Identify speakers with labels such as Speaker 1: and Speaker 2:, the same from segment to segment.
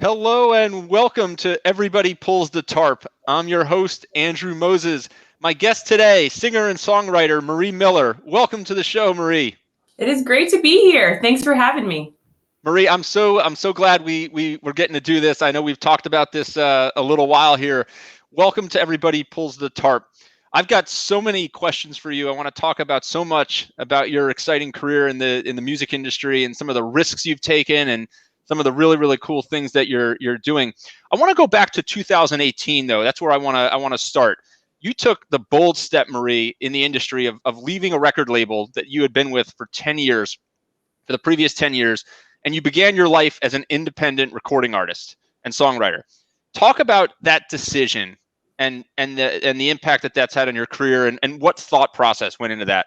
Speaker 1: Hello and welcome to Everybody Pulls the Tarp. I'm your host, Andrew Moses. My guest today, singer and songwriter Marie Miller. Welcome to the show, Marie.
Speaker 2: It is great to be here. Thanks for having me.
Speaker 1: Marie, I'm so glad we're getting to do this. I know we've talked about this a little while here. Welcome to Everybody Pulls the Tarp. I've got so many questions for you. I want to talk about so much about your exciting career in the music industry and some of the risks you've taken and some of the really cool things that you're doing. I want to go back to 2018 though. That's where I want to start. You took the bold step, Marie, in the industry of leaving a record label that you had been with for 10 years, for the previous 10 years, and you began your life as an independent recording artist and songwriter. Talk about that decision and the impact that that's had on your career and what thought process went into that.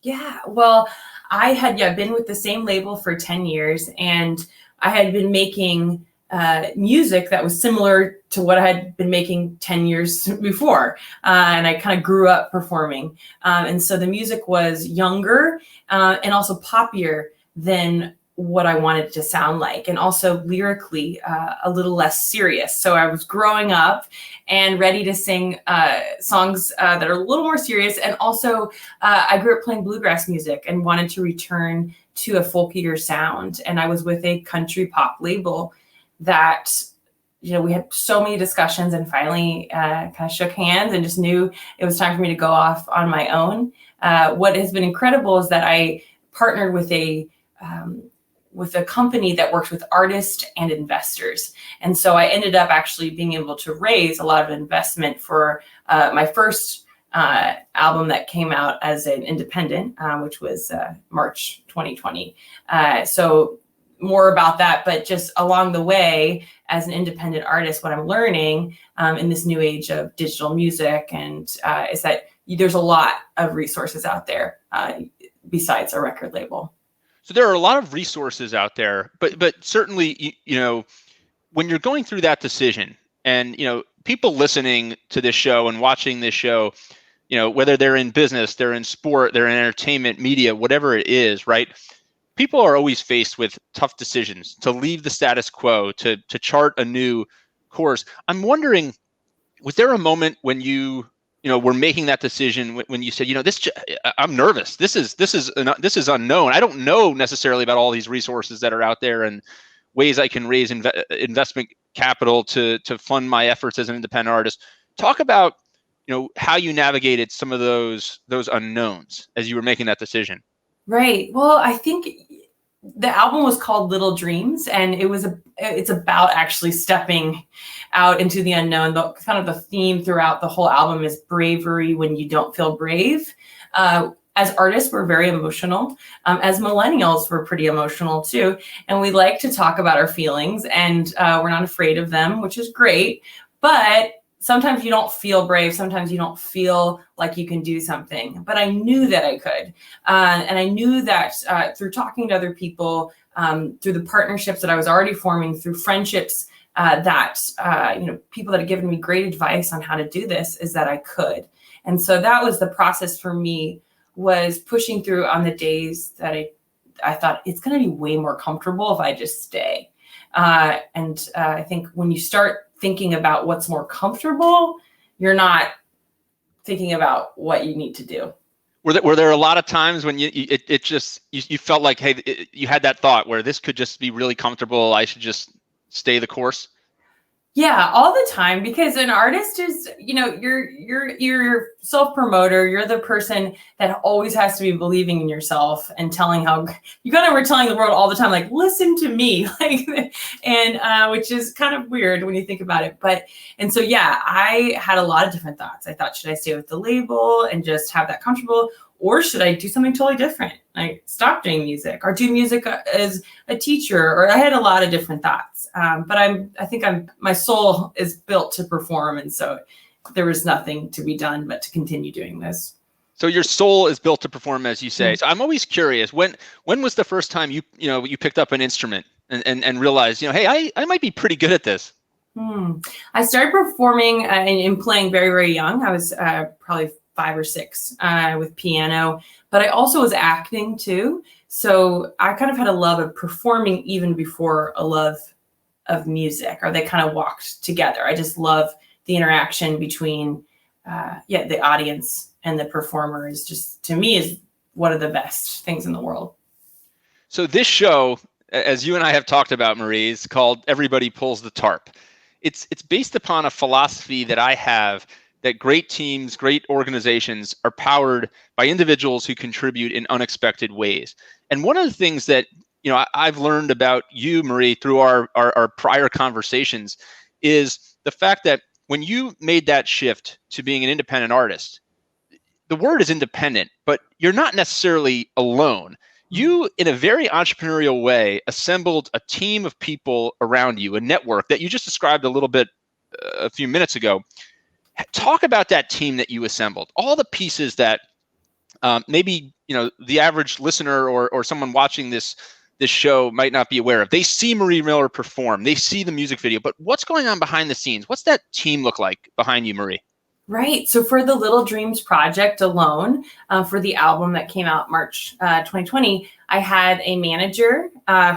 Speaker 2: Yeah, well, I had been with the same label for 10 years, and I had been making music that was similar to what I had been making 10 years before. And I kind of grew up performing. And so the music was younger and also poppier than what I wanted it to sound like, and also lyrically a little less serious. So I was growing up and ready to sing songs that are a little more serious. And also I grew up playing bluegrass music and wanted to return to a folkier sound. And I was with a country pop label that, we had so many discussions, and finally kind of shook hands and just knew it was time for me to go off on my own. What has been incredible is that I partnered with a company that works with artists and investors. And so I ended up actually being able to raise a lot of investment for my first album that came out as an independent, which was March 2020. So more about that, but just along the way, as an independent artist, what I'm learning in this new age of digital music and is that there's a lot of resources out there besides a record label.
Speaker 1: So there are a lot of resources out there, but certainly, when you're going through that decision, and people listening to this show and watching this show, whether they're in business, they're in sport, they're in entertainment, media, whatever it is, right? People are always faced with tough decisions to leave the status quo, to chart a new course. I'm wondering, was there a moment when you were making that decision when you said, I'm nervous. This is unknown. I don't know necessarily about all these resources that are out there and ways I can raise investment capital to fund my efforts as an independent artist. Talk about, how you navigated some of those unknowns as you were making that decision.
Speaker 2: Right. Well, I think the album was called Little Dreams, and it's about actually stepping out into the unknown. The kind of the theme throughout the whole album is bravery when you don't feel brave. As artists, we're very emotional. As millennials, we're pretty emotional too. And we like to talk about our feelings, and we're not afraid of them, which is great. But sometimes you don't feel brave. Sometimes you don't feel like you can do something. But I knew that I could. And I knew that through talking to other people, through the partnerships that I was already forming, through friendships that, people that had given me great advice on how to do this, is that I could. And so that was the process for me, was pushing through on the days that I thought it's going to be way more comfortable if I just stay. And I think when you start thinking about what's more comfortable, you're not thinking about what you need to do.
Speaker 1: Were there a lot of times when you felt like, hey, you had that thought where this could just be really comfortable, I should just stay the course?
Speaker 2: Yeah, all the time, because an artist is, you're self-promoter. You're the person that always has to be believing in yourself and telling how you kind of were telling the world all the time, like, listen to me, and which is kind of weird when you think about it. And so, yeah, I had a lot of different thoughts. I thought, should I stay with the label and just have that comfortable? Or should I do something totally different? Like stop doing music or do music as a teacher? Or I had a lot of different thoughts. But I think my soul is built to perform. And so there was nothing to be done but to continue doing this.
Speaker 1: So your soul is built to perform, as you say. Mm-hmm. So I'm always curious, when was the first time you picked up an instrument and realized, hey, I might be pretty good at this?
Speaker 2: I started performing and playing very, very young. I was probably 5 or 6 with piano, but I also was acting too. So I kind of had a love of performing even before a love of music, or they kind of walked together. I just love the interaction between the audience and the performer is just, to me, is one of the best things in the world.
Speaker 1: So this show, as you and I have talked about, Marie, is called Everybody Pulls the Tarp. It's based upon a philosophy that I have, that great teams, great organizations are powered by individuals who contribute in unexpected ways. And one of the things that I've learned about you, Marie, through our prior conversations is the fact that when you made that shift to being an independent artist, the word is independent, but you're not necessarily alone. You, in a very entrepreneurial way, assembled a team of people around you, a network that you just described a little bit a few minutes ago. Talk about that team that you assembled, all the pieces that maybe the average listener or someone watching this show might not be aware of. They see Marie Miller perform, they see the music video, but what's going on behind the scenes? What's that team look like behind you, Marie?
Speaker 2: Right. So for the Little Dreams project alone, for the album that came out March 2020, I had a manager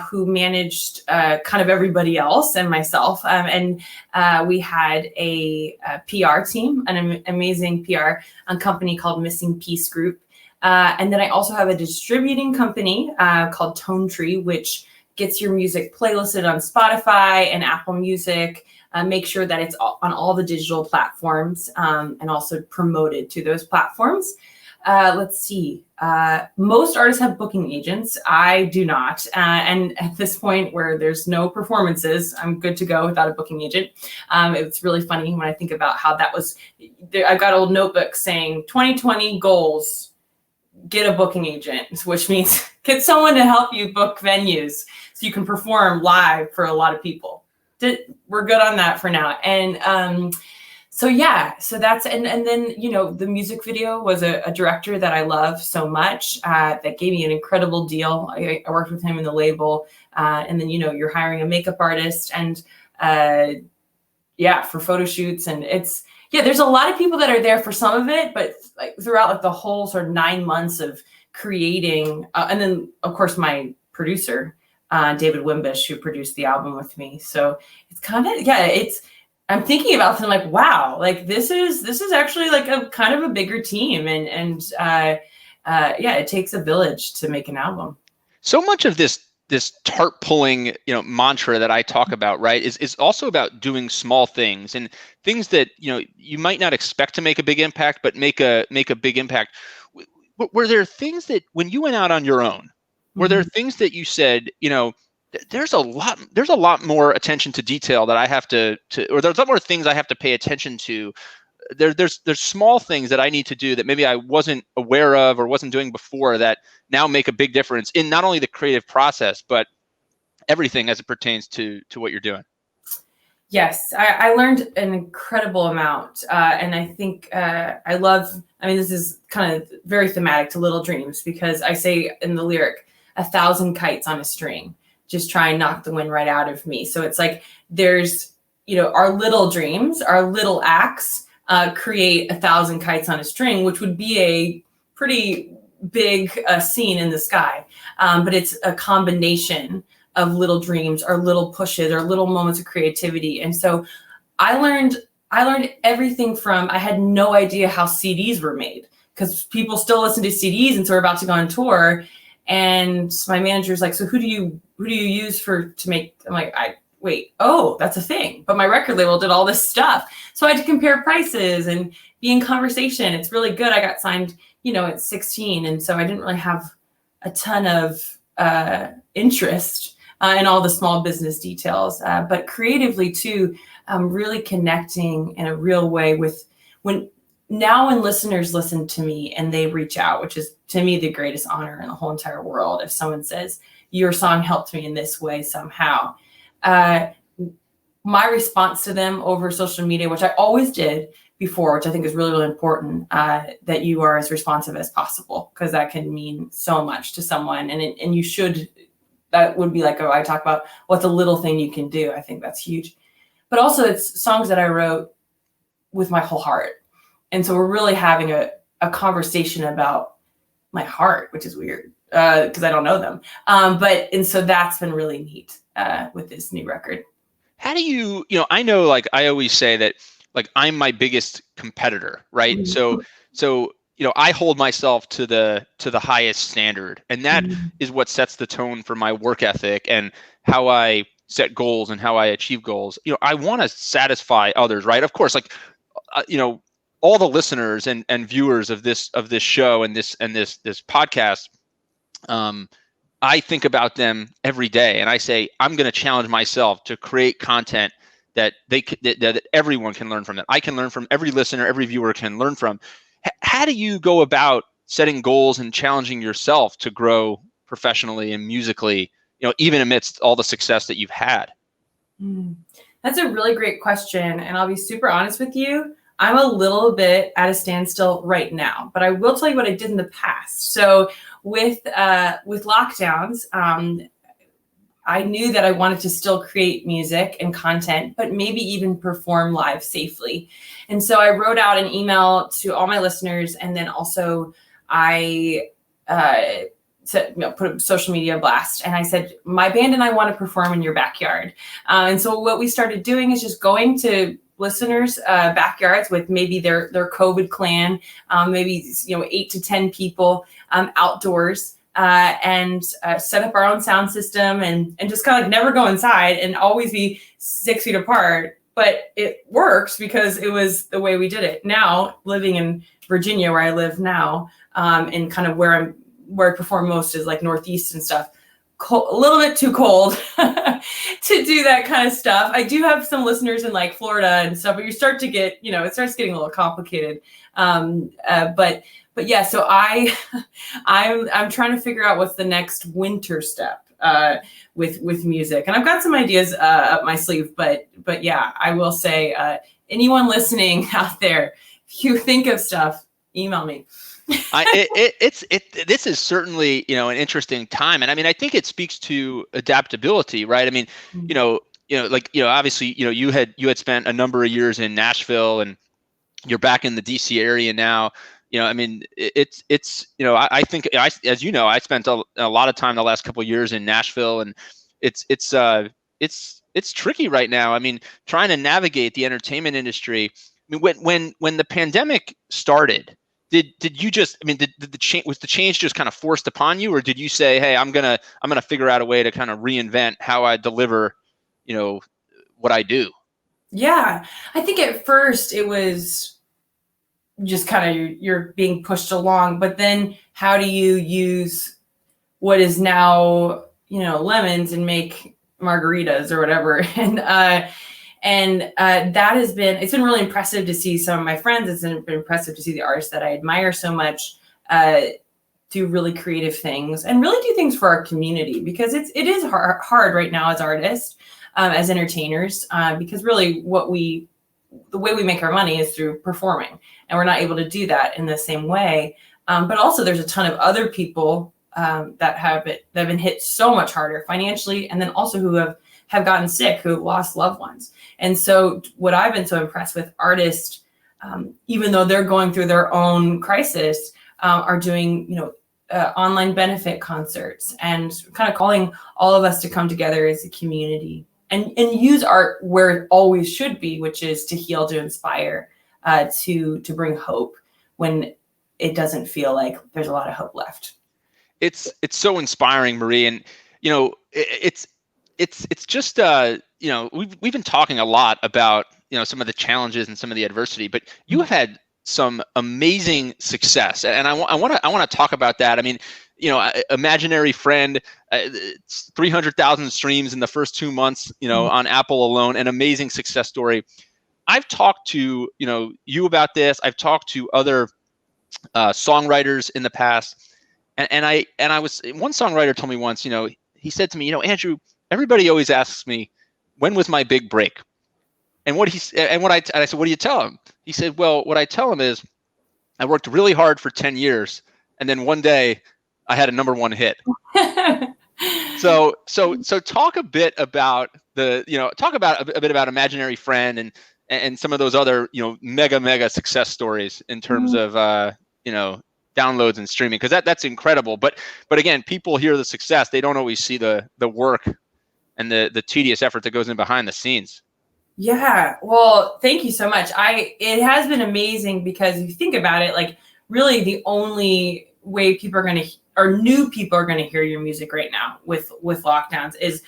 Speaker 2: who managed kind of everybody else and myself. And we had a PR team, an amazing PR company called Missing Piece Group. And then I also have a distributing company called Tone Tree, which gets your music playlisted on Spotify and Apple Music. Make sure that it's on all the digital platforms and also promoted to those platforms. Let's see. Most artists have booking agents. I do not. And at this point where there's no performances, I'm good to go without a booking agent. It's really funny when I think about how that was. I've got old notebooks saying 2020 goals, get a booking agent, which means get someone to help you book venues so you can perform live for a lot of people. We're good on that for now. And so that's, and then, the music video was a director that I love so much that gave me an incredible deal. I worked with him in the label. And then, you're hiring a makeup artist and for photo shoots. And there's a lot of people that are there for some of it, but like throughout the whole sort of 9 months of creating, and then of course my producer, David Wimbish, who produced the album with me. So it's kind of, I'm thinking about them like, wow, like this is actually like a kind of a bigger team. And it takes a village to make an album.
Speaker 1: So much of this tarp pulling, mantra that I talk about, right, is also about doing small things and things that, you might not expect to make a big impact, but make a big impact. Were there things that when you went out on your own, were there things that you said, there's a lot more attention to detail that I have to or there's a lot more things I have to pay attention to. There's small things that I need to do that maybe I wasn't aware of or wasn't doing before that now make a big difference in not only the creative process, but everything as it pertains to what you're doing.
Speaker 2: Yes, I learned an incredible amount. And I think this is kind of very thematic to Little Dreams, because I say in the lyric, 1,000 kites on a string, just try and knock the wind right out of me. So it's like there's, our little dreams, our little acts create 1,000 kites on a string, which would be a pretty big scene in the sky. But it's a combination of little dreams or little pushes or little moments of creativity. And so I learned everything from, I had no idea how CDs were made because people still listen to CDs. And so we're about to go on tour. And my manager's like, so who do you use to make, I'm like, that's a thing. But my record label did all this stuff. So I had to compare prices and be in conversation. It's really good. I got signed, at 16. And so I didn't really have a ton of interest in all the small business details, but creatively too, really connecting in a real way with when listeners listen to me and they reach out, which is to me the greatest honor in the whole entire world. If someone says your song helped me in this way somehow, my response to them over social media, which I always did before, which I think is really, really important, that you are as responsive as possible, because that can mean so much to someone. And you should, that would be like, I talk about what's a little thing you can do. I think that's huge. But also it's songs that I wrote with my whole heart. And so we're really having a conversation about my heart, which is weird because I don't know them. And so that's been really neat with this new record.
Speaker 1: How do you, I know, like I always say that, like, I'm my biggest competitor, right?
Speaker 2: Mhm.
Speaker 1: So I hold myself to the highest standard, and that
Speaker 2: Mhm.
Speaker 1: is what sets the tone for my work ethic and how I set goals and how I achieve goals. I want to satisfy others, right? Of course, like, all the listeners and viewers of this show and this podcast, um, I think about them every day, and I say I'm going to challenge myself to create content that that everyone can learn from. That I can learn from. Every listener, every viewer can learn from. How do you go about setting goals and challenging yourself to grow professionally and musically? Even amidst all the success that you've had.
Speaker 2: Mm. That's a really great question. And I'll be super honest with you. I'm a little bit at a standstill right now, but I will tell you what I did in the past. So with lockdowns, I knew that I wanted to still create music and content, but maybe even perform live safely. And so I wrote out an email to all my listeners, and then also I put a social media blast, and I said, my band and I want to perform in your backyard. And so what we started doing is just going to listeners' backyards with maybe their COVID clan, maybe 8 to 10 people outdoors. And set up our own sound system and just kind of never go inside and always be 6 feet apart. But it works because it was the way we did it. Now, living in Virginia, where I live now, and kind of where I perform most is like Northeast and stuff. A little bit too cold to do that kind of stuff. I do have some listeners in like Florida and stuff, but you start to get, it starts getting a little complicated. But yeah, so I'm trying to figure out what's the next winter step with music, and I've got some ideas up my sleeve. But yeah, I will say, anyone listening out there, if you think of stuff, email me.
Speaker 1: This is certainly an interesting time, and I mean I think it speaks to adaptability, right? I mean, obviously you had spent a number of years in Nashville, and you're back in the DC area now. I mean, it's I think as you know, I spent a lot of time the last couple of years in Nashville, and it's tricky right now. I mean, trying to navigate the entertainment industry. I mean, when the pandemic started, did you just, I mean, did the change, was the change just kind of forced upon you, or did you say, hey, I'm gonna figure out a way to kind of reinvent how I deliver, what I do?
Speaker 2: Yeah, I think at first it was just kind of you're being pushed along, but then how do you use what is now lemons and make margaritas or whatever? And it's been really impressive to see some of my friends. It's been impressive to see the artists that I admire so much do really creative things and really do things for our community, because it is hard right now as artists, as entertainers, because really the way we make our money is through performing, and we're not able to do that in the same way. But also there's a ton of other people that have been hit so much harder financially, and then also who have gotten sick, who have lost loved ones. And so what I've been so impressed with artists, even though they're going through their own crisis, are doing, online benefit concerts and kind of calling all of us to come together as a community and use art where it always should be, which is to heal, to inspire, to bring hope when it doesn't feel like there's a lot of hope left.
Speaker 1: It's so inspiring, Marie, and it's just we've been talking a lot about some of the challenges and some of the adversity, but you have had some amazing success, and I want to talk about that. I mean, Imaginary Friend, 300,000 streams in the first 2 months, on Apple alone, an amazing success story. I've talked to you about this. I've talked to other songwriters in the past, and I was, one songwriter told me once, he said to me, Andrew, everybody always asks me, when was my big break? And I said, what do you tell him? He said, well, what I tell him is, I worked really hard for 10 years, and then one day I had a #1 hit. So talk a bit about a bit about Imaginary Friend and some of those other, mega success stories in terms of, downloads and streaming, because that's incredible. But again, people hear the success, they don't always see the work and the tedious effort that goes in behind the scenes.
Speaker 2: Yeah, well, thank you so much. It has been amazing because if you think about it, like really the only way people are going to, or new people are going to hear your music right now with lockdowns is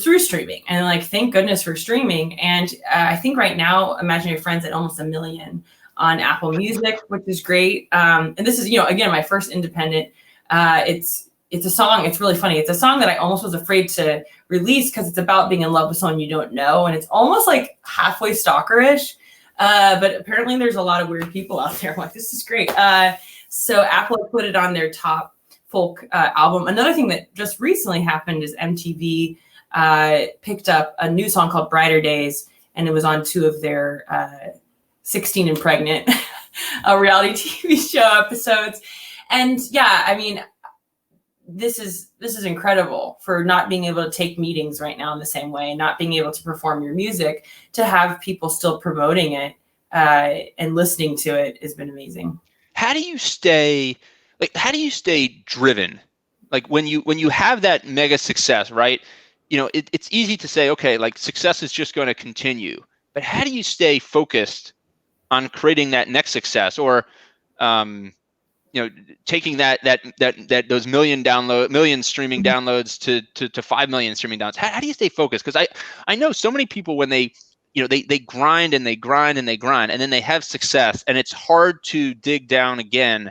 Speaker 2: through streaming. And like, thank goodness for streaming. And I think right now, Imagine Your Friends at almost 1 million on Apple Music, which is great. And this is, again, my first independent. It's a song. It's really funny. It's a song that I almost was afraid to release because it's about being in love with someone you don't know. And it's almost like halfway stalkerish. But apparently there's a lot of weird people out there. I'm like, this is great. So Apple put it on their top folk album. Another thing that just recently happened is MTV picked up a new song called Brighter Days. And it was on 2 of their 16 and Pregnant reality TV show episodes. And yeah, I mean, this is incredible for not being able to take meetings right now in the same way, not being able to perform your music, to have people still promoting it and listening to it has been amazing.
Speaker 1: How do you stay driven? Like when you have that mega success, right? It's easy to say, okay, like success is just going to continue, but how do you stay focused on creating that next success, or taking those million streaming downloads to 5 million streaming downloads? How do you stay focused? Because I know so many people when they grind and they grind and they grind, and then they have success, and it's hard to dig down again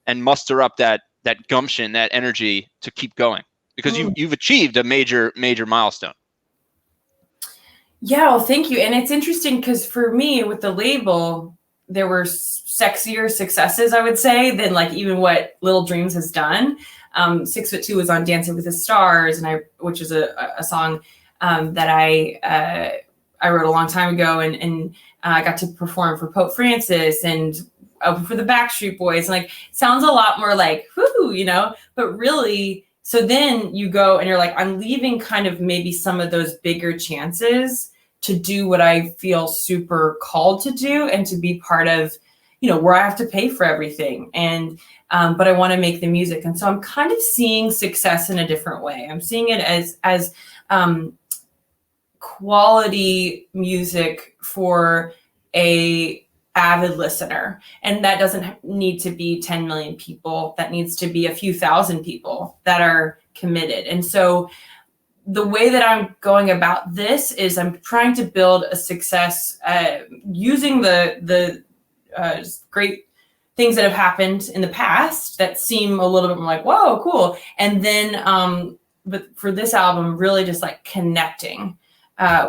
Speaker 1: and muster up that gumption, that energy to keep going, because you've achieved a major milestone.
Speaker 2: Yeah, well, thank you. And it's interesting because for me with the label, there were sexier successes, I would say, than like even what Little Dreams has done. 6'2" was on Dancing with the Stars, which is a song that I wrote a long time ago, and I got to perform for Pope Francis and for the Backstreet Boys. And like, sounds a lot more like whoo, but really, so then you go and you're like, I'm leaving kind of maybe some of those bigger chances to do what I feel super called to do, and to be part of, where I have to pay for everything. And, but I want to make the music. And so I'm kind of seeing success in a different way. I'm seeing it as quality music for a avid listener. And that doesn't need to be 10 million people. That needs to be a few thousand people that are committed. And so the way that I'm going about this is I'm trying to build a success using the great things that have happened in the past that seem a little bit more like, whoa, cool. And then, but for this album, really just like connecting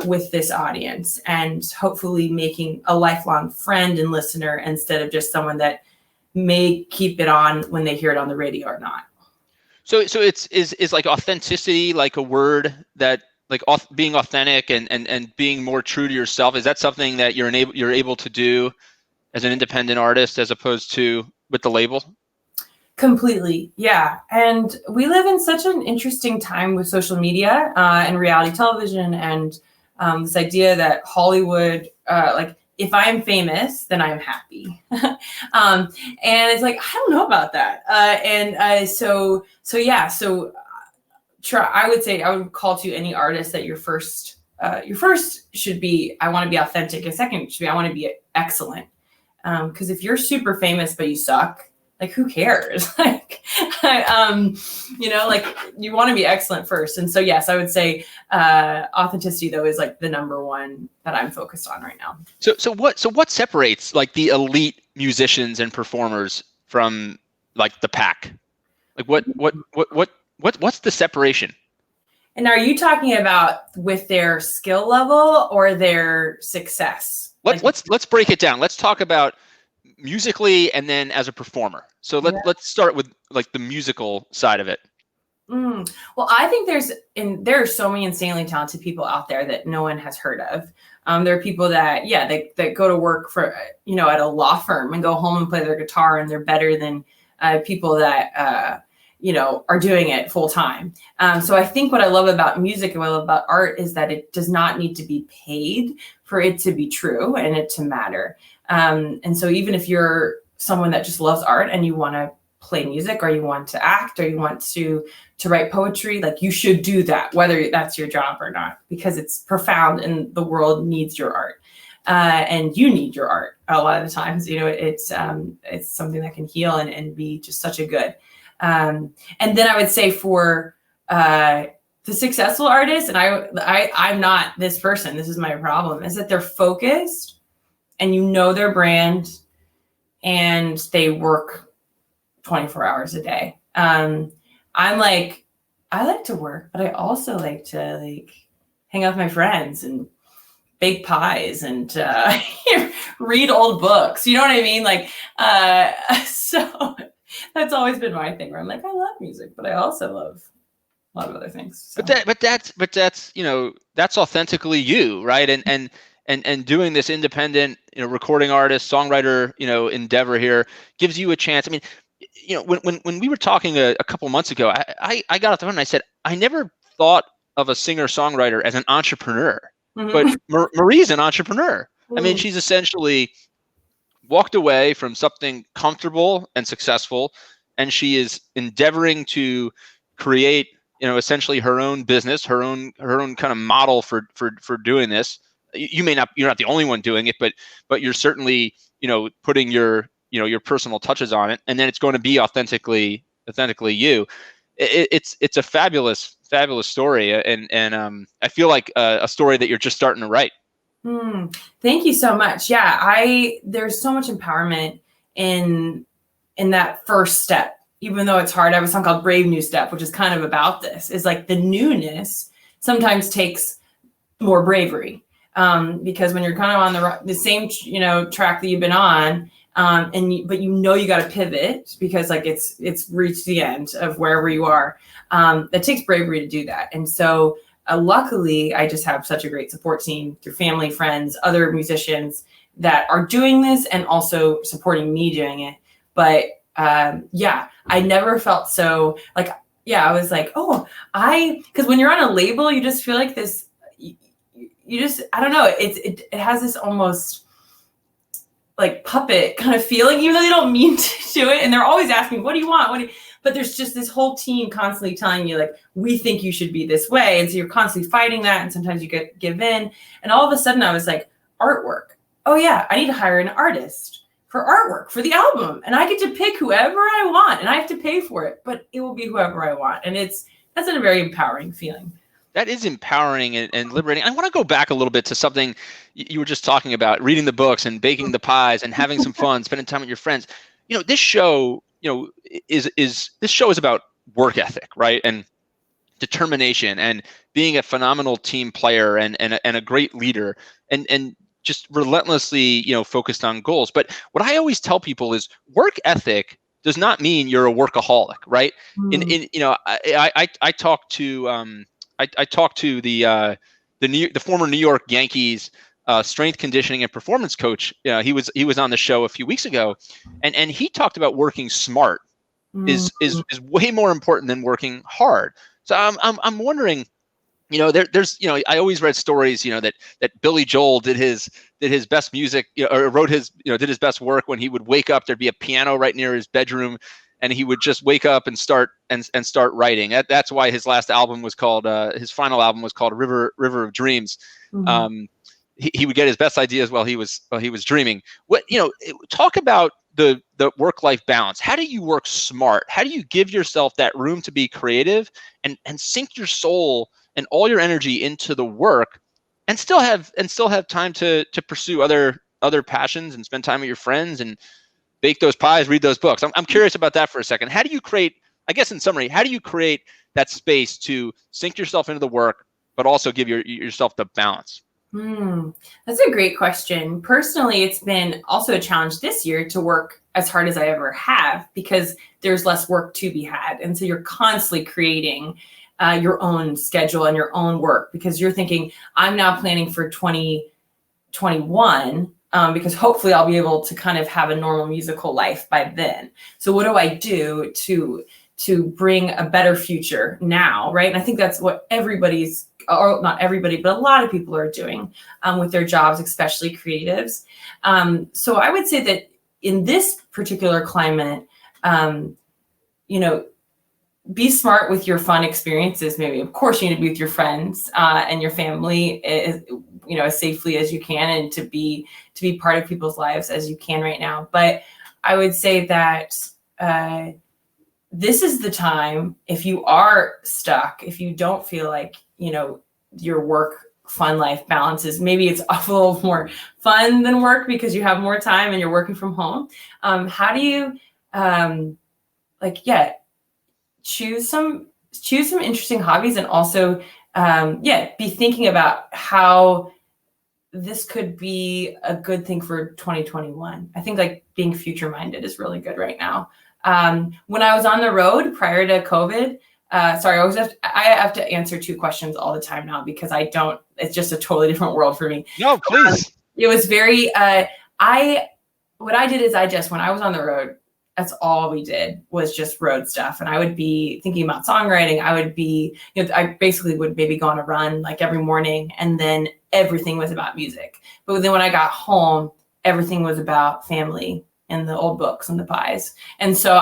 Speaker 2: with this audience and hopefully making a lifelong friend and listener instead of just someone that may keep it on when they hear it on the radio or not.
Speaker 1: So is like authenticity like a word that, like, being authentic and being more true to yourself? Is that something that you're able to do as an independent artist as opposed to with the label?
Speaker 2: Completely, yeah. And we live in such an interesting time with social media and reality television, and this idea that Hollywood, like, if I am famous, then I'm happy. And it's like, I don't know about that. So I would say, I would call to any artist that your first should be, I want to be authentic. And second should be, I want to be excellent. Because if you're super famous, but you suck, like, who cares? Like, like, you want to be excellent first. And so, yes, I would say authenticity, though, is like the number one that I'm focused on right now.
Speaker 1: So what separates like the elite musicians and performers from like the pack? Like what's the separation?
Speaker 2: And are you talking about with their skill level or their success?
Speaker 1: Let's break it down. Let's talk about musically and then as a performer. So let's start with like the musical side of it.
Speaker 2: Well, I think there are so many insanely talented people out there that no one has heard of. There are people that that go to work for at a law firm and go home and play their guitar, and they're better than people that are doing it full time. So I think what I love about music and what I love about art is that it does not need to be paid for it to be true and it to matter. And so even if you're someone that just loves art and you want to play music, or you want to act, or you want to to write poetry, like you should do that, whether that's your job or not, because it's profound and the world needs your art. And you need your art a lot of the times. It's something that can heal and be just such a good. And then I would say for the successful artists, and I'm not this person, this is my problem, is that they're focused and their brand and they work 24 hours a day. I like to work, but I also like to hang out with my friends and bake pies and read old books. You know what I mean? So that's always been my thing where I'm like, I love music, but I also love a lot of other things. So.
Speaker 1: But that's authentically you, right? And doing this independent, recording artist, songwriter, endeavor here gives you a chance. I mean, when we were talking a couple months ago, I got off the phone and I said, I never thought of a singer-songwriter as an entrepreneur, but Marie's an entrepreneur. I mean, she's essentially walked away from something comfortable and successful, and she is endeavoring to create, essentially her own business, her own kind of model for doing this. You're not the only one doing it, but you're certainly, putting your personal touches on it, and then it's going to be authentically you. It's a fabulous story, and I feel like a story that you're just starting to write.
Speaker 2: Thank you so much. Yeah, there's so much empowerment in that first step, even though it's hard. I have a song called Brave New Step, which is kind of about this, is like the newness sometimes takes more bravery, because when you're kind of on the same track that you've been on, but you got to pivot because it's reached the end of wherever you are. It takes bravery to do that. And so luckily I just have such a great support team through family, friends, other musicians that are doing this and also supporting me doing it. But I never felt so I was like, because when you're on a label, you just feel like this, you just, I don't know. It has this almost like puppet kind of feeling, even though they don't mean to do it. And they're always asking, what do you want? But there's just this whole team constantly telling you, we think you should be this way. And so you're constantly fighting that. And sometimes you give in. And all of a sudden I was like, artwork. Oh yeah, I need to hire an artist for artwork for the album. And I get to pick whoever I want and I have to pay for it, but it will be whoever I want. And that's a very empowering feeling.
Speaker 1: That is empowering and liberating. I want to go back a little bit to something you were just talking about, reading the books and baking the pies and having some fun, spending time with your friends. This show, is about work ethic, right? And determination and being a phenomenal team player and a great leader and just relentlessly, focused on goals. But what I always tell people is work ethic does not mean you're a workaholic, right? I talked to I talked to the former New York Yankees strength conditioning and performance coach. He was on the show a few weeks ago, and he talked about working smart is way more important than working hard. So I'm wondering, there's I always read stories that Billy Joel did his best music, or wrote his did his best work when he would wake up. There'd be a piano right near his bedroom, and he would just wake up and start writing. That's why his last album was called his final album was called River of Dreams. He would get his best ideas while he was dreaming. Talk about the work-life balance. How do you work smart? How do you give yourself that room to be creative and sink your soul and all your energy into the work, and still have time to pursue other passions and spend time with your friends and bake those pies, read those books? I'm curious about that for a second. How do you create, I guess in summary, how do you create that space to sink yourself into the work, but also give yourself the balance?
Speaker 2: That's a great question. Personally, it's been also a challenge this year to work as hard as I ever have, because there's less work to be had. And so you're constantly creating your own schedule and your own work, because you're thinking, I'm now planning for 2021, because hopefully I'll be able to kind of have a normal musical life by then. So what do I do to bring a better future now, right? And I think that's what or not everybody, but a lot of people are doing with their jobs, especially creatives. So I would say that in this particular climate, be smart with your fun experiences. Maybe, of course, you need to be with your friends and your family, as safely as you can, and to be part of people's lives as you can right now. But I would say that this is the time, if you are stuck, if you don't feel like, your work fun life balances, maybe it's a little more fun than work because you have more time and you're working from home. How do you choose some interesting hobbies, and also be thinking about how this could be a good thing for 2021. I think like being future minded is really good right now. When I was on the road prior to COVID, I have to answer two questions all the time now because it's just a totally different world for me.
Speaker 1: No, please.
Speaker 2: It was very, what I did is when I was on the road, that's all we did was just road stuff. And I would be thinking about songwriting. I would be, I basically would maybe go on a run like every morning, and then everything was about music. But then when I got home, everything was about family and the old books and the pies. And so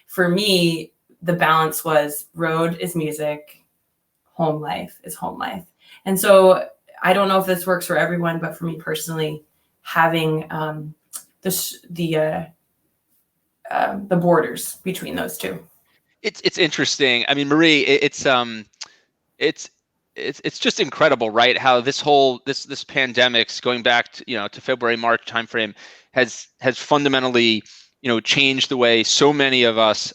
Speaker 2: for me, the balance was road is music, home life is home life. And so I don't know if this works for everyone, but for me personally, having the borders between those two.
Speaker 1: It's interesting. I mean, Marie, it's just incredible, right? How this pandemic's going back to February, March timeframe has fundamentally, changed the way so many of us,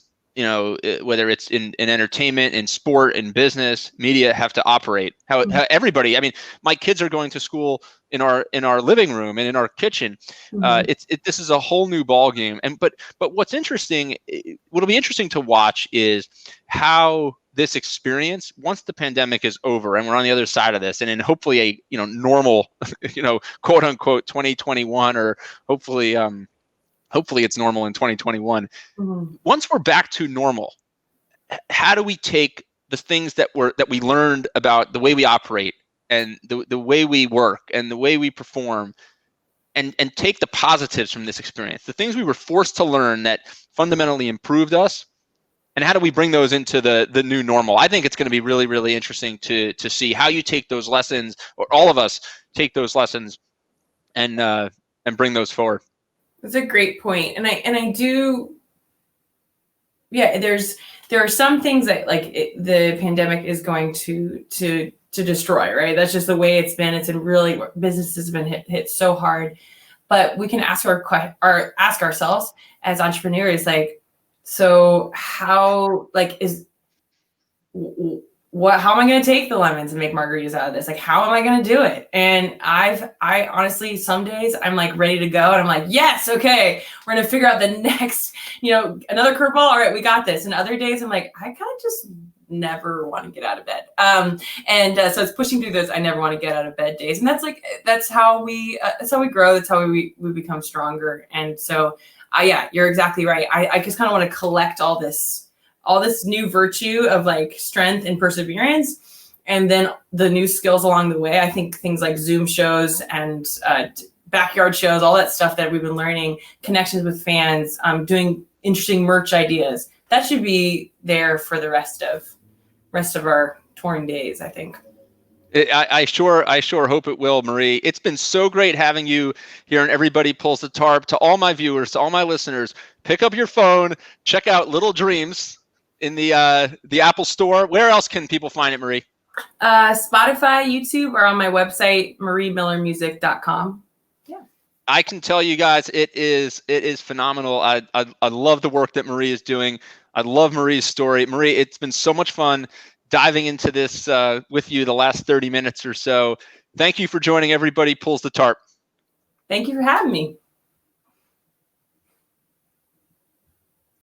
Speaker 1: whether it's in entertainment, in sport, in business, media, have to operate. How everybody, I mean, my kids are going to school in our living room and in our kitchen. This is a whole new ball game. But what's interesting, what'll be interesting to watch is how this experience, once the pandemic is over and we're on the other side of this, and in hopefully a normal, quote unquote 2021, or hopefully it's normal in 2021. Once we're back to normal, how do we take the things that we learned about the way we operate and the way we work and the way we perform, and take the positives from this experience, the things we were forced to learn that fundamentally improved us, and how do we bring those into the new normal? I think it's going to be really, really interesting to see how you take those lessons, or all of us take those lessons and bring those forward.
Speaker 2: That's a great point. And I do, there are some things that the pandemic is going to destroy, right? That's just the way it's been. It's been really, businesses have been hit so hard, but we can ask ourselves as entrepreneurs, so how, how am I going to take the lemons and make margaritas out of this? How am I going to do it? And I honestly, some days I'm ready to go, and I'm yes, okay, we're going to figure out the next, another curveball. All right, we got this. And other days I'm I kind of just never want to get out of bed. So it's pushing through those I never want to get out of bed days. And that's how we grow. That's how we become stronger. And so, you're exactly right. I just kind of want to collect all this new virtue of strength and perseverance, and then the new skills along the way. I think things like Zoom shows and backyard shows, all that stuff that we've been learning, connections with fans, doing interesting merch ideas, that should be there for the rest of our touring days, I think.
Speaker 1: I sure hope it will, Marie. It's been so great having you here on Everybody Pulls the Tarp. To all my viewers, to all my listeners, pick up your phone, check out Little Dreams in the Apple Store. Where else can people find it, Marie?
Speaker 2: Spotify, YouTube, or on my website, mariemillermusic.com. Yeah.
Speaker 1: I can tell you guys, it is phenomenal. I love the work that Marie is doing. I love Marie's story. Marie, it's been so much fun diving into this with you the last 30 minutes or so. Thank you for joining Everybody Pulls the Tarp.
Speaker 2: Thank you for having me.